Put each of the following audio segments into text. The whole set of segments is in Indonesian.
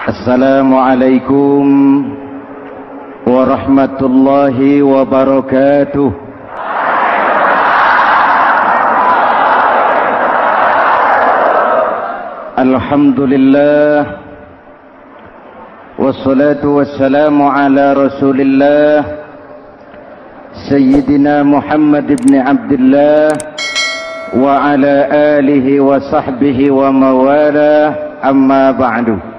Assalamualaikum warahmatullahi wabarakatuh. Alhamdulillah wassalatu wassalamu ala Rasulillah Sayyidina Muhammad ibn Abdullah wa ala alihi wa sahbihi wa mawala, amma ba'du.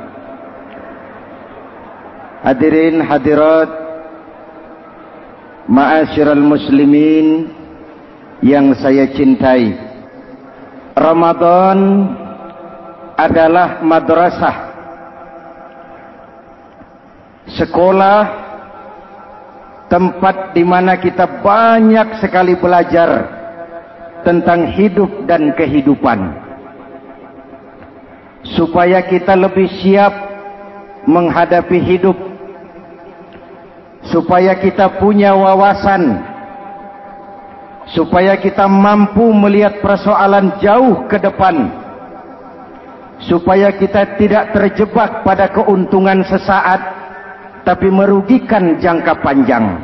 Hadirin hadirat ma'asyiral muslimin yang saya cintai, Ramadan adalah madrasah, sekolah, tempat di mana kita banyak sekali belajar tentang hidup dan kehidupan, supaya kita lebih siap menghadapi hidup, supaya kita punya wawasan, supaya kita mampu melihat persoalan jauh ke depan, supaya kita tidak terjebak pada keuntungan sesaat tapi merugikan jangka panjang.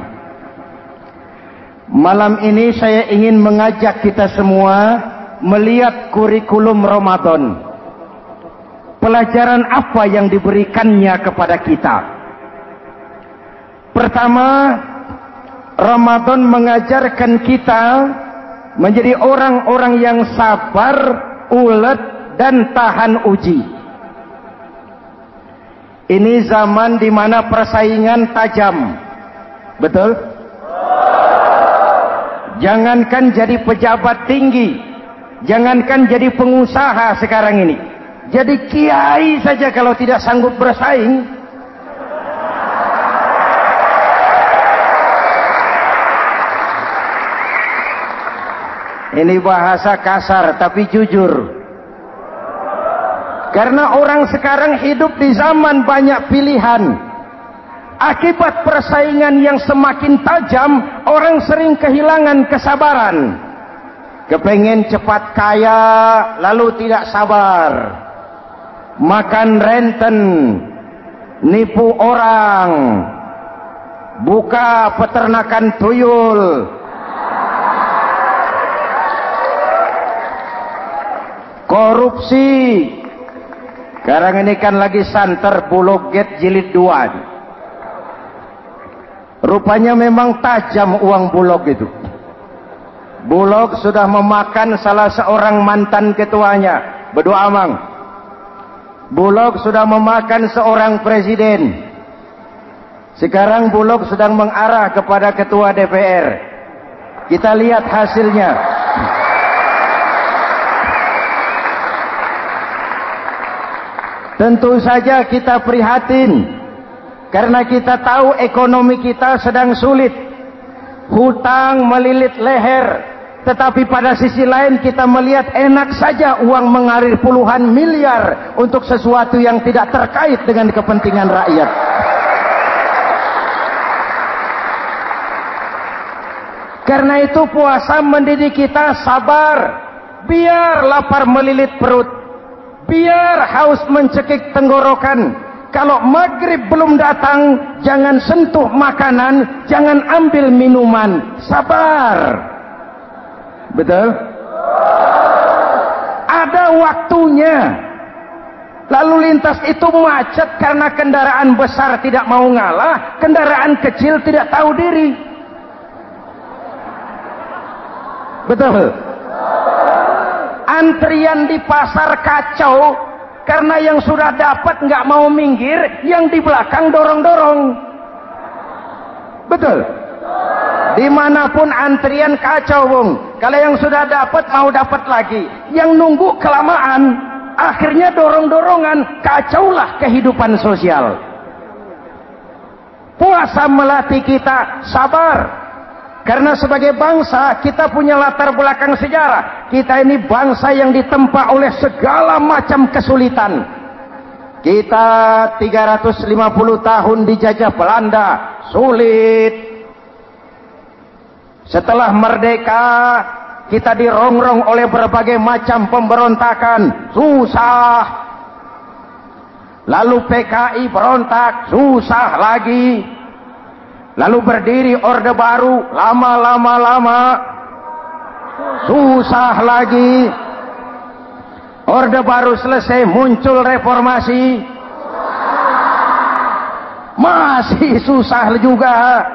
Malam ini saya ingin mengajak kita semua melihat kurikulum Ramadan. Pelajaran apa yang diberikannya kepada kita? Pertama, Ramadan mengajarkan kita menjadi orang-orang yang sabar, ulet, dan tahan uji. Ini zaman di mana persaingan tajam. Betul? Jangankan jadi pejabat tinggi, jangankan jadi pengusaha sekarang ini, jadi kiai saja kalau tidak sanggup bersaing, ini bahasa kasar tapi jujur. Karena orang sekarang hidup di zaman banyak pilihan. Akibat persaingan yang semakin tajam, orang sering kehilangan kesabaran. Kepengen cepat kaya, lalu tidak sabar. Makan renten, nipu orang, buka peternakan tuyul, korupsi. Sekarang ini kan lagi santer Bulog Gate jilid 2. Rupanya memang tajam uang Bulog itu. Bulog sudah memakan salah seorang mantan ketuanya, berdoa amang. Bulog sudah memakan seorang presiden. Sekarang Bulog sedang mengarah kepada ketua DPR. Kita lihat hasilnya. Tentu saja kita prihatin, karena kita tahu ekonomi kita sedang sulit. Hutang melilit leher. Tetapi pada sisi lain kita melihat enak saja uang mengalir puluhan miliar untuk sesuatu yang tidak terkait dengan kepentingan rakyat. Karena itu puasa mendidik kita sabar. Biar lapar melilit perut, biar haus mencekik tenggorokan. Kalau maghrib belum datang, jangan sentuh makanan, jangan ambil minuman. Sabar. Betul? Ada waktunya. Lalu lintas itu macet karena kendaraan besar tidak mau ngalah, kendaraan kecil tidak tahu diri. Betul? Antrian di pasar kacau karena yang sudah dapat nggak mau minggir, yang di belakang dorong-dorong. Betul? Dimanapun antrian kacau, Bung. Kalau yang sudah dapat mau dapat lagi, yang nunggu kelamaan, akhirnya dorong-dorongan, kacaulah kehidupan sosial. Puasa melatih kita sabar. Karena sebagai bangsa kita punya latar belakang sejarah. Kita ini bangsa yang ditempa oleh segala macam kesulitan. Kita 350 tahun dijajah Belanda, sulit. Setelah merdeka, kita dirongrong oleh berbagai macam pemberontakan, susah. Lalu PKI berontak, susah lagi. Lalu berdiri Orde Baru, lama-lama susah lagi. Orde Baru selesai, muncul reformasi, masih susah juga.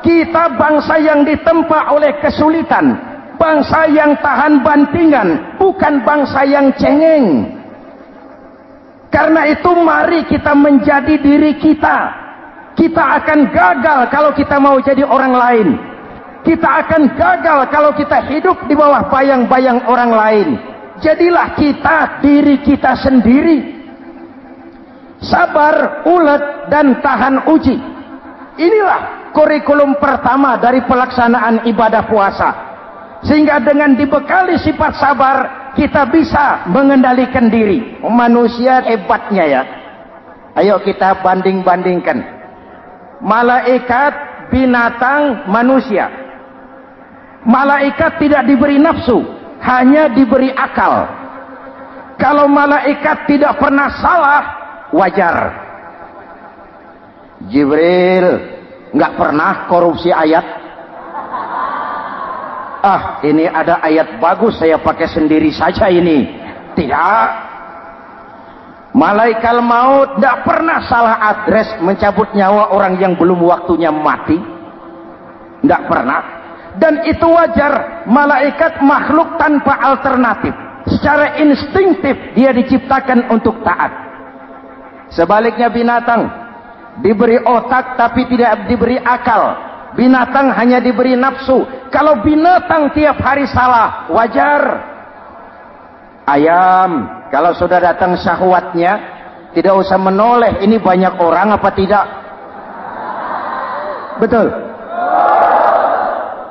Kita bangsa yang ditempa oleh kesulitan, bangsa yang tahan bantingan, bukan bangsa yang cengeng. Karena itu mari kita menjadi diri kita. Kita akan gagal kalau kita mau jadi orang lain. Kita akan gagal kalau kita hidup di bawah bayang-bayang orang lain. Jadilah kita diri kita sendiri. Sabar, ulet, dan tahan uji. Inilah kurikulum pertama dari pelaksanaan ibadah puasa. Sehingga dengan dibekali sifat sabar, kita bisa mengendalikan diri. Manusia hebatnya ya. Ayo kita banding-bandingkan. Malaikat, binatang, manusia. Malaikat tidak diberi nafsu, hanya diberi akal. Kalau malaikat tidak pernah salah, wajar. Jibril nggak pernah korupsi ayat. Ini ada ayat bagus, saya pakai sendiri saja ini. Tidak. Malaikat maut tidak pernah salah adres mencabut nyawa orang yang belum waktunya mati. Tidak pernah. Dan itu wajar. Malaikat makhluk tanpa alternatif. Secara instinktif dia diciptakan untuk taat. Sebaliknya binatang diberi otak tapi tidak diberi akal. Binatang hanya diberi nafsu. Kalau binatang tiap hari salah, wajar. Ayam, kalau sudah datang syahwatnya, tidak usah menoleh. Ini banyak orang apa tidak? Betul.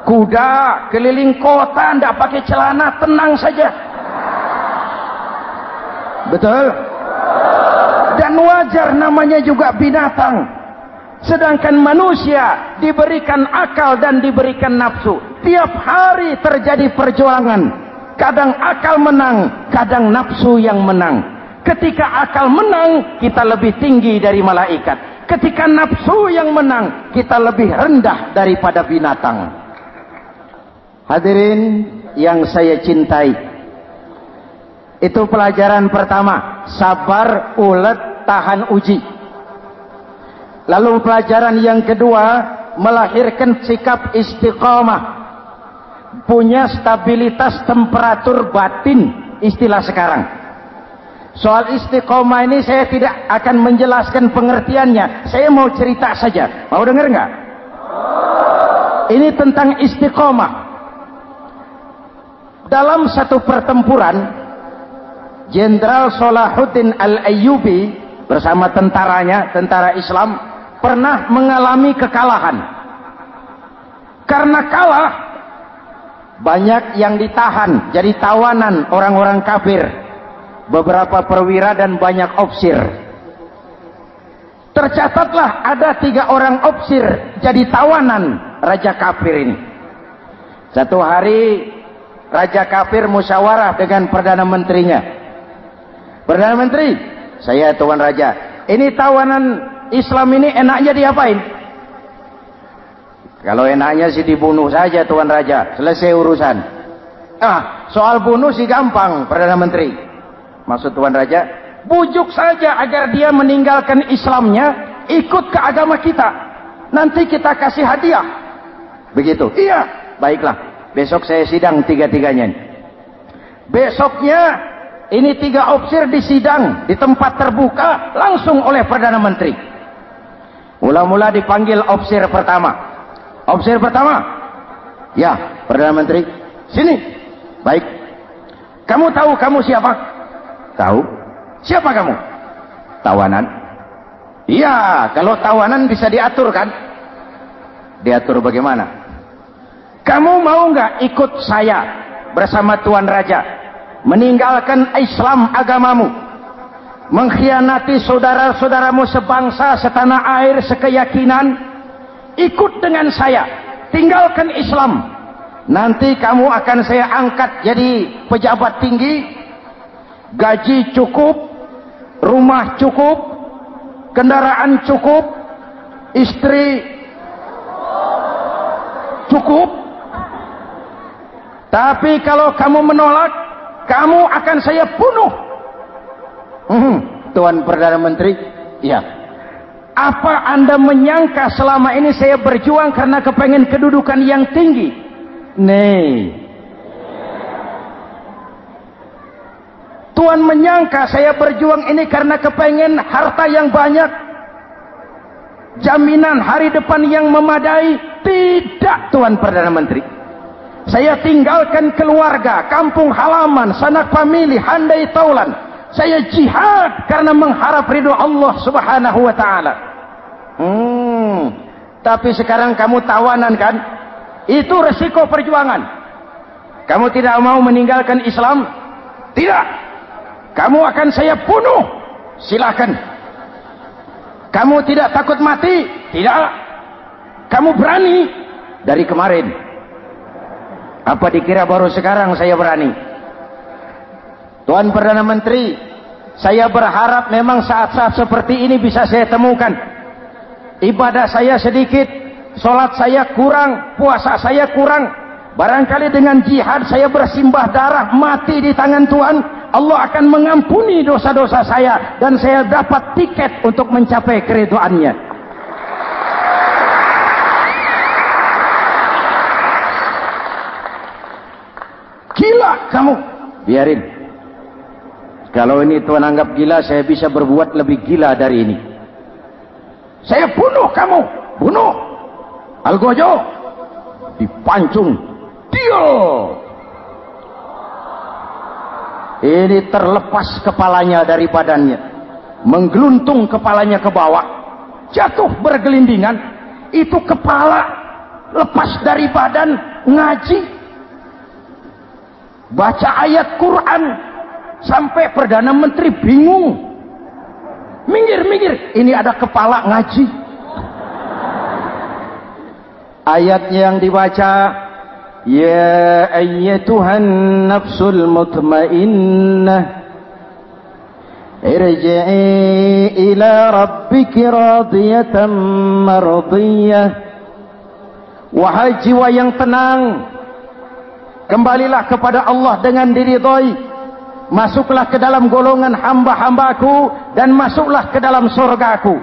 Kuda keliling kota, tidak pakai celana, tenang saja. Betul. Dan wajar, namanya juga binatang. Sedangkan manusia diberikan akal dan diberikan nafsu. Tiap hari terjadi perjuangan. Kadang akal menang, kadang nafsu yang menang. Ketika akal menang, kita lebih tinggi dari malaikat. Ketika nafsu yang menang, kita lebih rendah daripada binatang. Hadirin yang saya cintai, itu pelajaran pertama. Sabar, ulet, tahan uji. Lalu pelajaran yang kedua, melahirkan sikap istiqomah, punya stabilitas temperatur batin, istilah sekarang. Soal istiqomah ini saya tidak akan menjelaskan pengertiannya, saya mau cerita saja. Mau dengar nggak? Ini tentang istiqomah. Dalam satu pertempuran, Jenderal Salahuddin Al-Ayyubi bersama tentaranya, tentara Islam, pernah mengalami kekalahan. Karena kalah, banyak yang ditahan jadi tawanan orang-orang kafir, beberapa perwira dan banyak ofsir. Tercatatlah ada 3 orang ofsir jadi tawanan raja kafir ini. Satu hari raja kafir musyawarah dengan perdana menterinya. Perdana menteri, saya tuan raja, ini tawanan Islam ini enaknya diapain? Kalau enaknya sih dibunuh saja tuan raja, selesai urusan. Soal bunuh sih gampang, Perdana Menteri. Maksud tuan raja, bujuk saja agar dia meninggalkan Islamnya, ikut ke agama kita. Nanti kita kasih hadiah. Begitu. Iya, baiklah. Besok saya sidang 3-3-nya. Besoknya ini 3 ofsir disidang di tempat terbuka langsung oleh Perdana Menteri. Mula-mula dipanggil ofsir pertama. Ofsir pertama, ya Perdana Menteri, sini. Baik. Kamu tahu kamu siapa? Tahu. Siapa kamu? Tawanan. Iya, kalau tawanan bisa diatur kan? Diatur bagaimana? Kamu mau nggak ikut saya bersama Tuan Raja meninggalkan Islam agamamu, mengkhianati saudara-saudaramu sebangsa, setanah air, sekeyakinan? Ikut dengan saya, tinggalkan Islam. Nanti kamu akan saya angkat jadi pejabat tinggi, gaji cukup, rumah cukup, kendaraan cukup, istri cukup. Tapi kalau kamu menolak, kamu akan saya bunuh. Tuan Perdana Menteri, ya. Apa Anda menyangka selama ini saya berjuang karena kepengen kedudukan yang tinggi? Nih. Tuan menyangka saya berjuang ini karena kepengen harta yang banyak, jaminan hari depan yang memadai? Tidak, Tuan Perdana Menteri. Saya tinggalkan keluarga, kampung halaman, sanak famili, handai taulan. Saya jihad karena mengharap ridho Allah Subhanahu wa ta'ala. Tapi sekarang kamu tawanan kan? Itu resiko perjuangan. Kamu tidak mau meninggalkan Islam? Tidak. Kamu akan saya bunuh. Silakan. Kamu tidak takut mati? Tidak. Kamu berani? Dari kemarin. Apa dikira baru sekarang saya berani? Tuan Perdana Menteri, saya berharap memang saat-saat seperti ini bisa saya temukan. Ibadah saya sedikit, sholat saya kurang, puasa saya kurang. Barangkali dengan jihad saya bersimbah darah, mati di tangan Tuhan, Allah akan mengampuni dosa-dosa saya dan saya dapat tiket untuk mencapai keridhaannya. Gila kamu. Biarin. Kalau ini Tuan anggap gila, saya bisa berbuat lebih gila dari ini. Saya bunuh kamu. Bunuh. Algojo. Dipancung. Dio. Ini terlepas kepalanya dari badannya. Menggeluntung kepalanya ke bawah. Jatuh bergelindingan. Itu kepala lepas dari badan. Ngaji. Baca ayat Quran. Sampai Perdana Menteri bingung. Minggir. Ini ada kepala ngaji. Ayatnya yang dibaca, ya ayyatuhan nafsul mutmainnah, irji'i ila rabbiki radiyatan mardiyah. Wahai jiwa yang tenang, kembalilah kepada Allah dengan diridhoi. Masuklah ke dalam golongan hamba-hambaku dan masuklah ke dalam surgaku.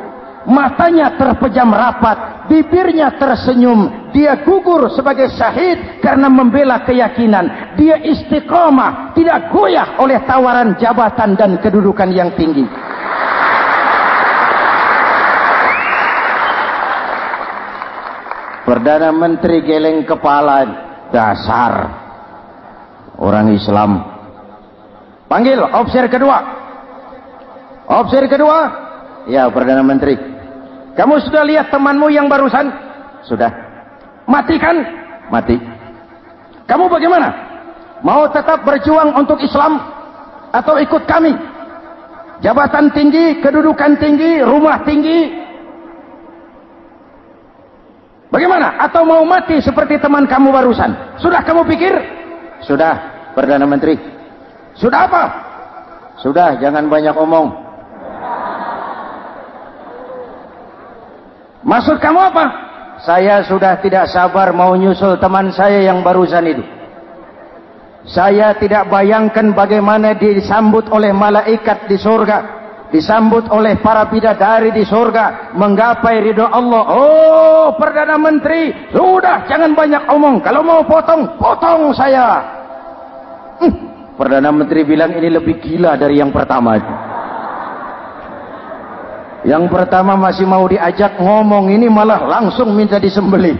Matanya terpejam rapat, bibirnya tersenyum. Dia gugur sebagai syahid karena membela keyakinan. Dia istiqamah, tidak goyah oleh tawaran jabatan dan kedudukan yang tinggi. Perdana Menteri geleng kepala. Dasar orang Islam. Panggil officer kedua. Officer kedua. Ya, Perdana Menteri. Kamu sudah lihat temanmu yang barusan? Sudah. Mati kan? Mati. Kamu bagaimana? Mau tetap berjuang untuk Islam atau ikut kami? Jabatan tinggi, kedudukan tinggi, rumah tinggi. Bagaimana? Atau mau mati seperti teman kamu barusan? Sudah kamu pikir? Sudah, Perdana Menteri. Sudah apa? Sudah, jangan banyak omong. Maksud kamu apa? Saya sudah tidak sabar mau nyusul teman saya yang barusan itu. Saya tidak bayangkan bagaimana dia disambut oleh malaikat di surga, disambut oleh para bidadari di surga, menggapai ridho Allah. Oh, Perdana Menteri, sudah jangan banyak omong. Kalau mau potong saya. Perdana Menteri bilang ini lebih gila dari yang pertama. Yang pertama masih mau diajak ngomong, ini malah langsung minta disembelih.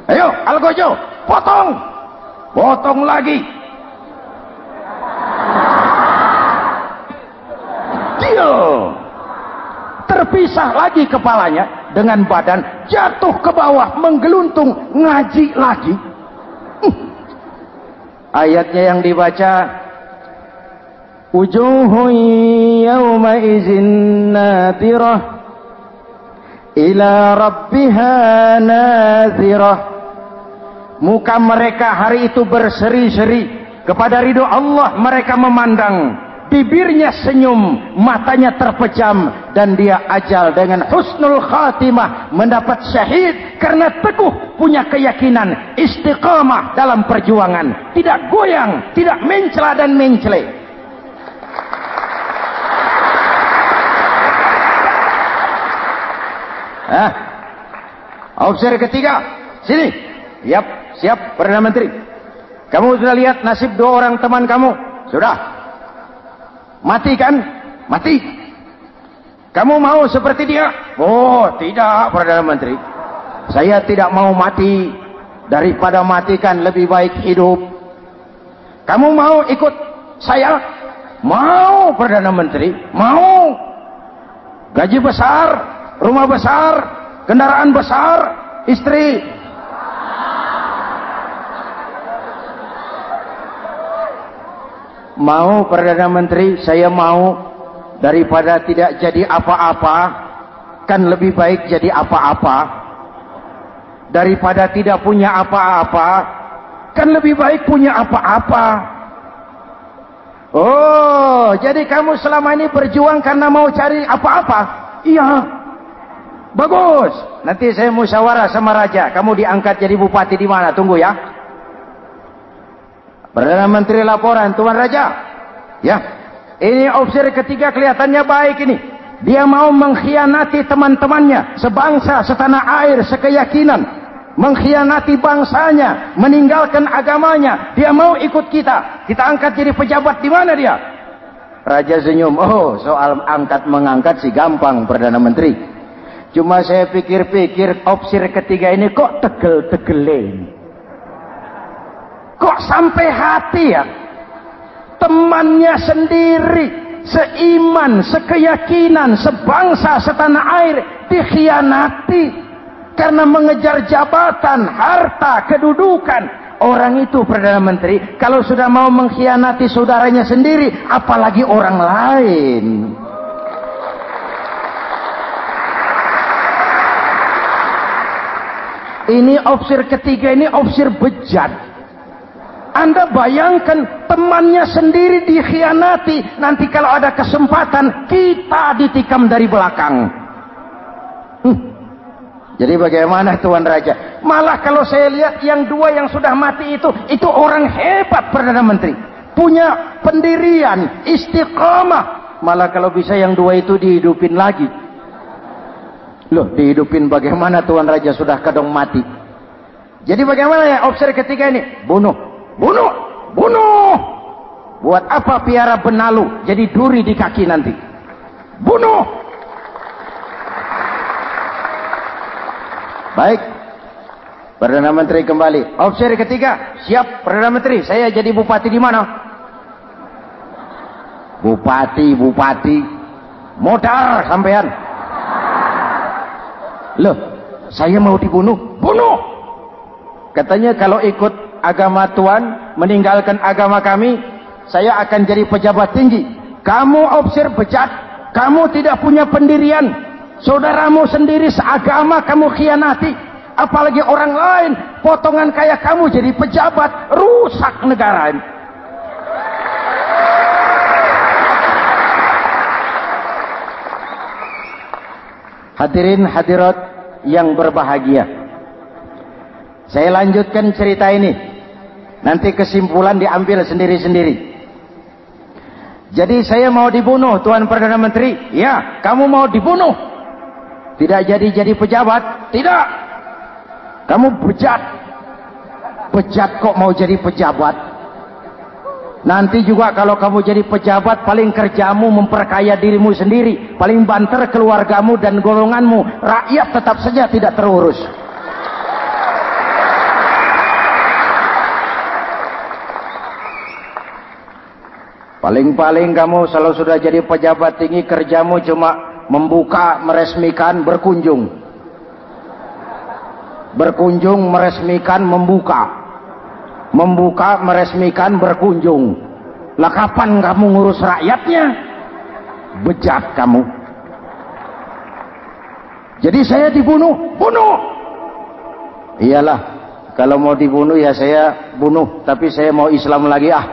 Ayo, Algojo, potong. Potong lagi. Dia terpisah lagi kepalanya dengan badan, jatuh ke bawah, menggeluntung, ngaji lagi. Ayatnya yang dibaca, wujuhun yawma izin nadirah ila rabbiha nazirah. Muka mereka hari itu berseri-seri kepada ridho Allah. Mereka memandang bibirnya senyum, matanya terpejam, dan dia ajal dengan husnul khatimah, mendapat syahid karena teguh punya keyakinan, istiqamah dalam perjuangan, tidak goyang, tidak mencela dan mencele. Opsi ketiga, sini. Siap Perdana Menteri. Kamu sudah lihat nasib 2 orang teman kamu? Sudah. Mati kan? Mati. Kamu mau seperti dia? Oh, tidak, Perdana Menteri. Saya tidak mau mati. Daripada matikan lebih baik hidup. Kamu mau ikut saya? Mau, Perdana Menteri. Mau. Gaji besar, rumah besar, kendaraan besar, istri. Mau, Perdana Menteri, saya mau. Daripada tidak jadi apa-apa, kan lebih baik jadi apa-apa. Daripada tidak punya apa-apa, kan lebih baik punya apa-apa. Oh, jadi kamu selama ini berjuang karena mau cari apa-apa? Iya. Bagus. Nanti saya musyawarah sama Raja. Kamu diangkat jadi bupati di mana? Tunggu ya. Perdana Menteri laporan, Tuan Raja. Ya, ini opsi ketiga kelihatannya baik ini. Dia mau mengkhianati teman-temannya, sebangsa, setanah air, sekeyakinan. Mengkhianati bangsanya, meninggalkan agamanya. Dia mau ikut kita. Kita angkat jadi pejabat di mana dia? Raja senyum. Oh, soal angkat mengangkat sih gampang, Perdana Menteri. Cuma saya pikir-pikir opsi ketiga ini kok tegel-tegelin. Kok sampai hati ya? Temannya sendiri, seiman, sekeyakinan, sebangsa, setanah air dikhianati karena mengejar jabatan, harta, kedudukan. Orang itu, Perdana Menteri, kalau sudah mau mengkhianati saudaranya sendiri, apalagi orang lain. Ini opsi ketiga, ini opsi bejat. Anda bayangkan temannya sendiri dikhianati. Nanti kalau ada kesempatan, kita ditikam dari belakang. Jadi bagaimana Tuan Raja? Malah kalau saya lihat yang 2 yang sudah mati itu orang hebat, Perdana Menteri. Punya pendirian, istiqamah. Malah kalau bisa yang 2 itu dihidupin lagi. Loh, dihidupin bagaimana Tuan Raja sudah kadang mati? Jadi bagaimana ya opsi ketiga ini? Bunuh. Buat apa piara benalu jadi duri di kaki nanti? Bunuh. Baik, Perdana Menteri kembali. Opsi ketiga, siap Perdana Menteri. Saya jadi bupati di mana? Bupati. Modar sampean. Loh, saya mau dibunuh. Bunuh. Katanya kalau ikut agama Tuan, meninggalkan agama kami, saya akan jadi pejabat tinggi. Kamu opsi bejat, kamu tidak punya pendirian. Saudaramu sendiri seagama kamu khianati, apalagi orang lain. Potongan kayak kamu jadi pejabat, rusak negara ini. Hadirin hadirat yang berbahagia, saya lanjutkan cerita ini. Nanti kesimpulan diambil sendiri-sendiri. Jadi saya mau dibunuh, Tuan Perdana Menteri. Ya, kamu mau dibunuh. Tidak jadi pejabat. Tidak. Kamu bejat. Bejat kok mau jadi pejabat. Nanti juga kalau kamu jadi pejabat, paling kerjamu memperkaya dirimu sendiri. Paling banter keluargamu dan golonganmu. Rakyat tetap saja tidak terurus. Paling-paling kamu kalau sudah jadi pejabat tinggi, kerjamu cuma membuka, meresmikan, berkunjung. Berkunjung, meresmikan, membuka. Membuka, meresmikan, berkunjung. Lah kapan kamu ngurus rakyatnya? Bejat kamu. Jadi saya dibunuh. Bunuh. Iyalah, kalau mau dibunuh ya saya bunuh. Tapi saya mau Islam lagi ah.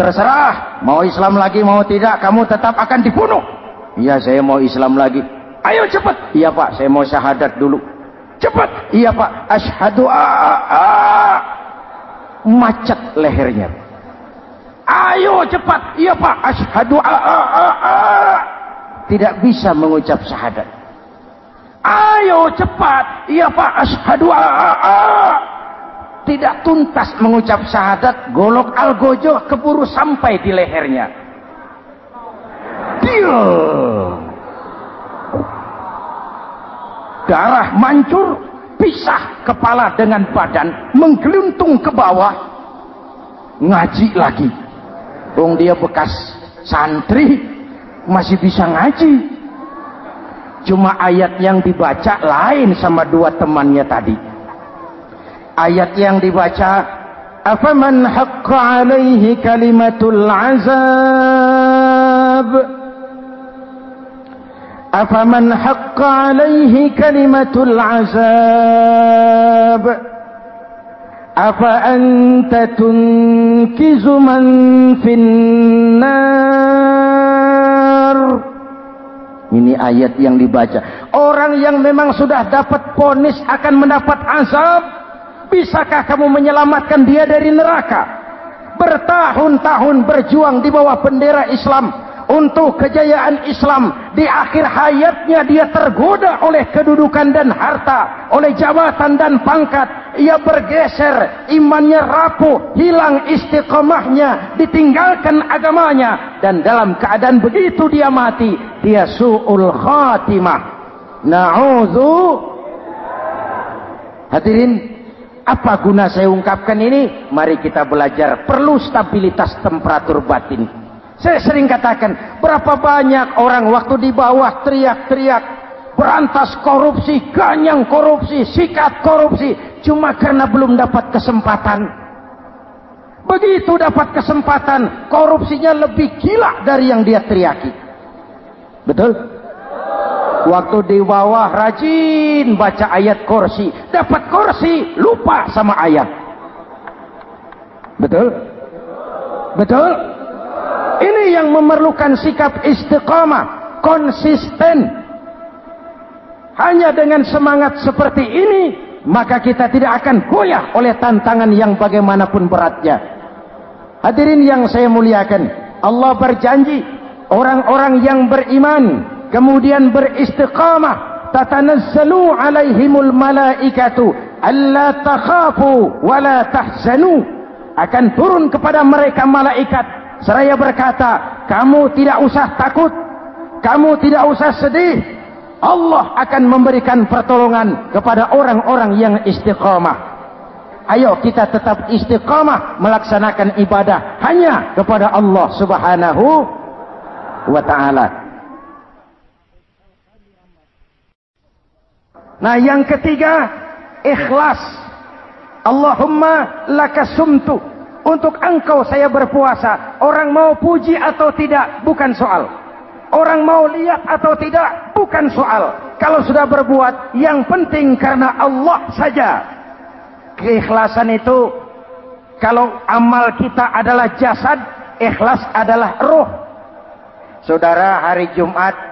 Terserah, mau Islam lagi mau tidak, kamu tetap akan dibunuh. Iya, saya mau Islam lagi. Ayo cepat. Iya Pak, saya mau syahadat dulu. Cepat. Iya Pak, asyhadu macet lehernya. Ayo cepat. Iya Pak, asyhadu tidak bisa mengucap syahadat. Ayo cepat. Iya Pak, asyhadu tidak tuntas mengucap syahadat, golok algojo keburu sampai di lehernya. Diam. Darah mancur, pisah kepala dengan badan, menggeluntung ke bawah. Ngaji lagi. Wong dia bekas santri, masih bisa ngaji. Cuma ayat yang dibaca lain sama dua temannya tadi. Ayat yang dibaca, afaman haqqa alaihi kalimatul azab, afaman haqqa alaihi kalimatul azab, afa anta tunkizu man finnar. Ini ayat yang dibaca. Orang yang memang sudah dapat vonis akan mendapat azab, bisakah kamu menyelamatkan dia dari neraka? Bertahun-tahun berjuang di bawah bendera Islam untuk kejayaan Islam. Di akhir hayatnya dia tergoda oleh kedudukan dan harta, oleh jabatan dan pangkat. Ia bergeser, imannya rapuh, hilang istiqomahnya, ditinggalkan agamanya, dan dalam keadaan begitu dia mati. Dia su'ul khatimah. Na'udzu. Hadirin, apa guna saya ungkapkan ini? Mari kita belajar. Perlu stabilitas temperatur batin. Saya sering katakan, berapa banyak orang waktu di bawah teriak-teriak, berantas korupsi, ganyang korupsi, sikat korupsi, cuma karena belum dapat kesempatan. Begitu dapat kesempatan, korupsinya lebih gila dari yang dia teriaki. Betul? Waktu di bawah rajin baca ayat kursi, dapat kursi, lupa sama ayat. Betul? Betul? Ini yang memerlukan sikap istiqamah, konsisten. Hanya dengan semangat seperti ini, maka kita tidak akan goyah oleh tantangan yang bagaimanapun beratnya. Hadirin yang saya muliakan, Allah berjanji, orang-orang yang beriman kemudian beristiqamah, tatanazzalu alaihimul malaikatu alla takhafu wa la tahzanu, akan turun kepada mereka malaikat seraya berkata, kamu tidak usah takut, kamu tidak usah sedih, Allah akan memberikan pertolongan kepada orang-orang yang istiqamah. Ayo kita tetap istiqamah melaksanakan ibadah hanya kepada Allah Subhanahu wa ta'ala. Nah, yang ketiga, ikhlas. Allahumma laka sumtu, untuk engkau saya berpuasa. Orang mau puji atau tidak bukan soal, orang mau lihat atau tidak bukan soal. Kalau sudah berbuat, yang penting karena Allah saja. Keikhlasan itu, kalau amal kita adalah jasad, ikhlas adalah roh. Saudara, hari Jumat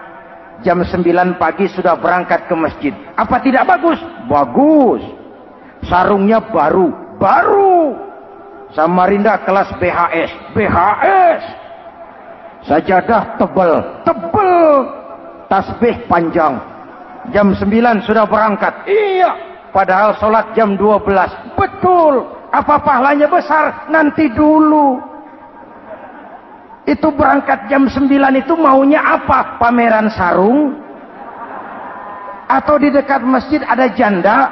jam 9 pagi sudah berangkat ke masjid. Apa tidak bagus? Bagus. Sarungnya baru. Samarinda kelas BHS. Sajadah tebal. Tasbih panjang. Jam 9 sudah berangkat. Iya, padahal sholat jam 12. Betul. Apa pahalanya besar? Nanti dulu. Itu berangkat jam 9 itu maunya apa? Pameran sarung? Atau di dekat masjid ada janda?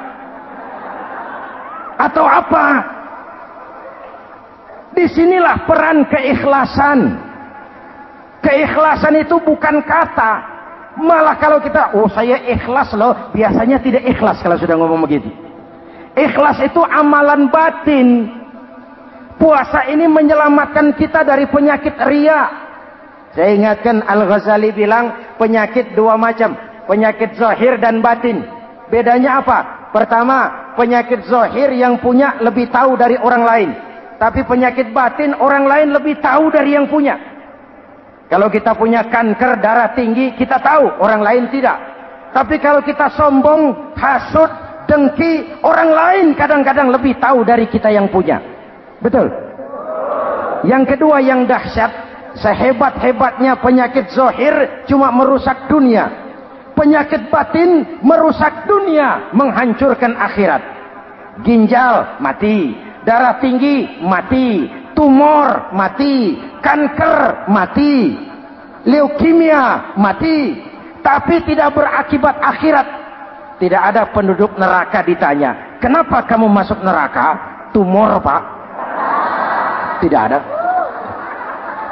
Atau apa? Disinilah peran keikhlasan. Keikhlasan itu bukan kata. Malah kalau kita, oh saya ikhlas loh, biasanya tidak ikhlas kalau sudah ngomong begitu. Ikhlas itu amalan batin. Puasa ini menyelamatkan kita dari penyakit riya. Saya ingatkan Al-Ghazali bilang penyakit dua macam, penyakit zahir dan batin. Bedanya apa? Pertama, penyakit zahir yang punya lebih tahu dari orang lain. Tapi penyakit batin orang lain lebih tahu dari yang punya. Kalau kita punya kanker darah tinggi, kita tahu, orang lain tidak. Tapi kalau kita sombong, hasud, dengki, orang lain kadang-kadang lebih tahu dari kita yang punya. Betul? Yang kedua yang dahsyat, sehebat-hebatnya penyakit zahir cuma merusak dunia. Penyakit batin merusak dunia, menghancurkan akhirat. Ginjal mati, darah tinggi mati, tumor mati, kanker mati, leukemia mati, tapi tidak berakibat akhirat. Tidak ada penduduk neraka ditanya, kenapa kamu masuk neraka? Tumor, Pak. Tidak ada.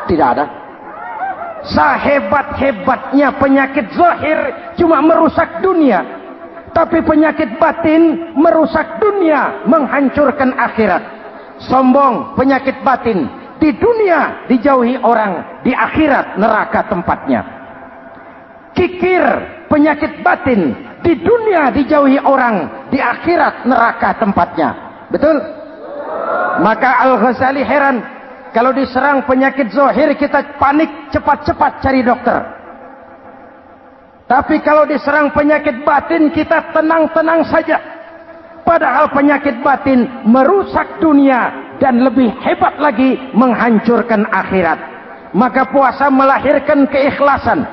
Tidak ada. Sehebat-hebatnya penyakit zahir cuma merusak dunia, tapi penyakit batin merusak dunia, menghancurkan akhirat. Sombong, penyakit batin, di dunia dijauhi orang, di akhirat neraka tempatnya. Kikir, penyakit batin, di dunia dijauhi orang, di akhirat neraka tempatnya. Betul? Maka Al-Ghazali heran, kalau diserang penyakit zahir kita panik, cepat-cepat cari dokter. Tapi kalau diserang penyakit batin kita tenang-tenang saja. Padahal penyakit batin merusak dunia dan lebih hebat lagi menghancurkan akhirat. Maka puasa melahirkan keikhlasan,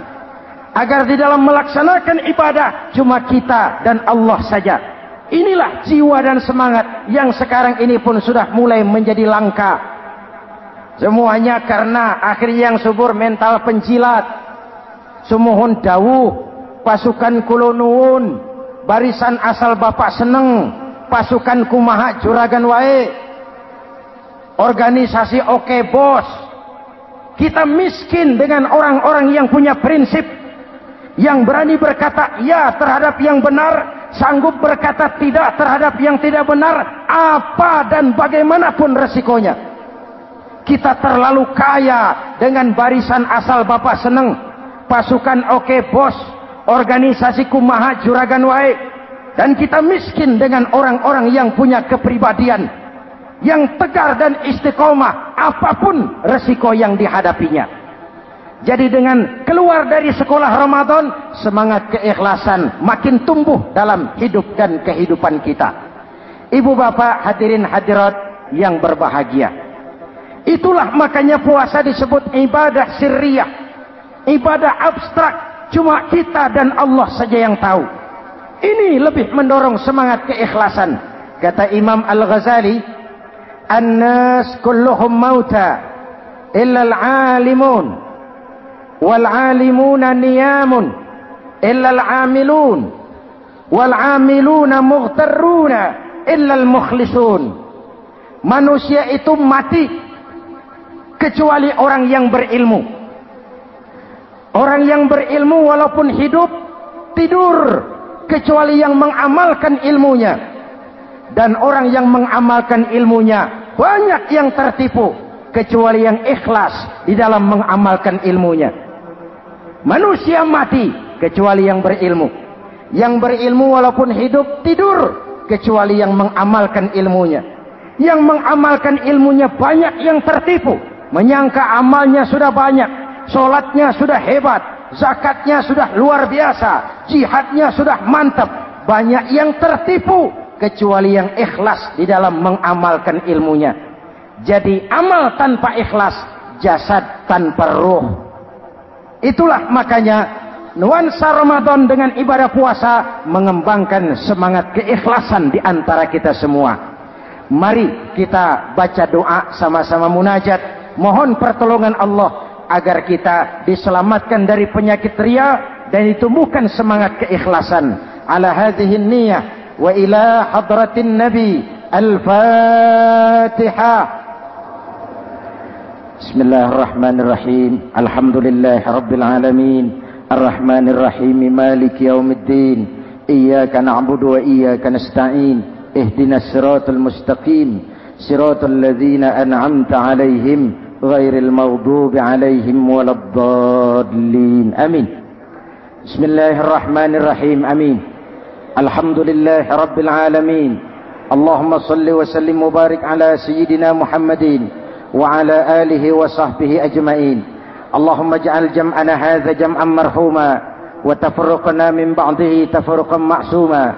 agar di dalam melaksanakan ibadah cuma kita dan Allah saja. Inilah jiwa dan semangat yang sekarang ini pun sudah mulai menjadi langka. Semuanya karena akhirnya yang subur mental penjilat. Sumuhun dawuh, pasukan kulonuun, barisan asal bapak seneng, pasukan kumaha juragan wae, organisasi oke bos. Kita miskin dengan orang-orang yang punya prinsip, yang berani berkata ya terhadap yang benar, sanggup berkata tidak terhadap yang tidak benar, apa dan bagaimanapun resikonya. Kita terlalu kaya dengan barisan asal bapak seneng, pasukan oke bos, organisasi kumaha juragan wae, dan kita miskin dengan orang-orang yang punya kepribadian, yang tegar dan istiqomah apapun resiko yang dihadapinya. Jadi dengan keluar dari sekolah Ramadan, semangat keikhlasan makin tumbuh dalam hidup dan kehidupan kita. Ibu bapak hadirin hadirat yang berbahagia, itulah makanya puasa disebut ibadah sirriyah, ibadah abstrak, cuma kita dan Allah saja yang tahu. Ini lebih mendorong semangat keikhlasan. Kata Imam Al-Ghazali, "An-nas kulluhum mauta illa al-alimun, wal-alimuna niyamun illa al-amilun, wal-amiluna mughtarruna illa al-mukhlisun." Manusia itu mati kecuali orang yang berilmu. Orang yang berilmu walaupun hidup tidur, kecuali yang mengamalkan ilmunya. Dan orang yang mengamalkan ilmunya banyak yang tertipu, kecuali yang ikhlas di dalam mengamalkan ilmunya. Manusia mati kecuali yang berilmu. Yang berilmu walaupun hidup tidur, kecuali yang mengamalkan ilmunya. Yang mengamalkan ilmunya banyak yang tertipu, menyangka amalnya sudah banyak, sholatnya sudah hebat, zakatnya sudah luar biasa, jihadnya sudah mantap. Banyak yang tertipu, kecuali yang ikhlas di dalam mengamalkan ilmunya. Jadi amal tanpa ikhlas, jasad tanpa ruh. Itulah makanya nuansa Ramadan dengan ibadah puasa mengembangkan semangat keikhlasan di antara kita semua. Mari kita baca doa sama-sama munajat, mohon pertolongan Allah agar kita diselamatkan dari penyakit riya dan ditumbuhkan semangat keikhlasan. Ala hadhihi niyyah wa ila hadratin nabi. Al-Fatihah. Bismillahirrahmanirrahim. Alhamdulillahi rabbil alamin. Ar-Rahmanir Rahim. Maliki yaumiddin. Iyyaka na'budu wa iyyaka nasta'in. Ihdinas siratal mustaqim. Siratal ladzina an'amta 'alaihim ghairil maghdubi 'alaihim waladdallin. Amin. Bismillahirrahmanirrahim. Amin. Alhamdulillahi rabbil alamin. اللهم صل وسلم وبارك على سيدنا محمد وعلى آله وصحبه أجمعين. اللهم اجعل جمعنا هذا جمعا مرحوما وتفرقنا من بعضه تفرقا معصوما.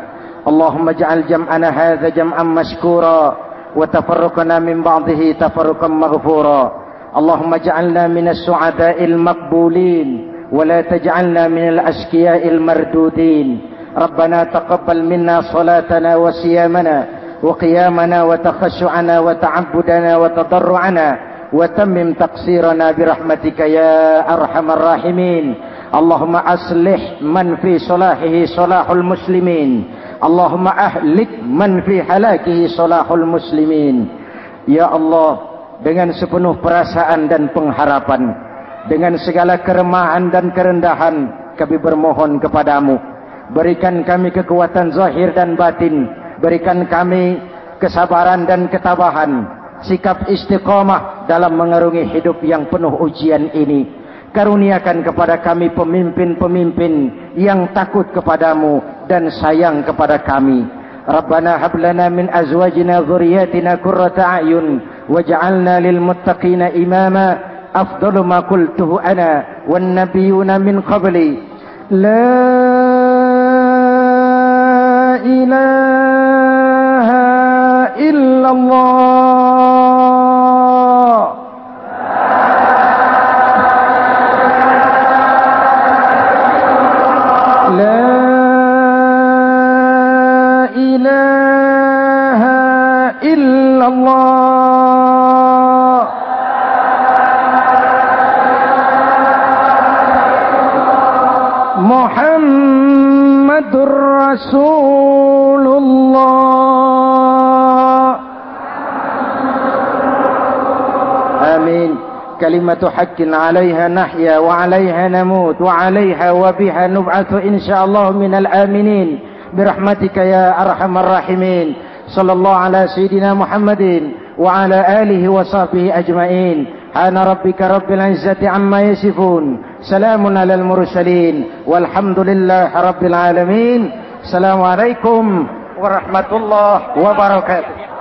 اللهم اجعل جمعنا هذا جمعا مشكورا وتفرقنا من بعضه تفرقا مغفورا. اللهم اجعلنا من السعداء المقبولين ولا تجعلنا من الأشقياء المردودين. ربنا تقبل منا صلاتنا وصيامنا وقيامنا وتخشعنا وتعبدنا وتضرعنا وتمم تقصيرنا برحمتك يا أرحم الراحمين. اللهم أصلح من في صلاحه صلاح المسلمين. اللهم أهلك من في هلاكه صلاح المسلمين. Ya Allah, dengan sepenuh perasaan dan pengharapan, dengan segala keremahan dan kerendahan, kami bermohon kepadamu, berikan kami kekuatan zahir dan batin, berikan kami kesabaran dan ketabahan, sikap istiqamah dalam mengarungi hidup yang penuh ujian ini. Karuniakan kepada kami pemimpin-pemimpin yang takut kepadamu dan sayang kepada kami. Rabbana hab lana min azwajina dhurriyyatina qurrata a'yun waj'alna lil muttaqina imama. Afdalu ma qultuhu ana wan nabiyyuna min qabli. La ilaha illallah. La ilaha illallah. Muhammadur Rasulullah. Amin. كلمة حق عليها نحيا وعليها نموت وعليها وبها نبعث إن شاء الله من الآمنين برحمتك يا أرحم الراحمين. صلى الله على سيدنا محمد وعلى آله وصحبه أجمعين. سبحان ربك رب العزة عما يصفون. سلام على المرسلين والحمد لله رب العالمين. السلام عليكم ورحمة الله وبركاته.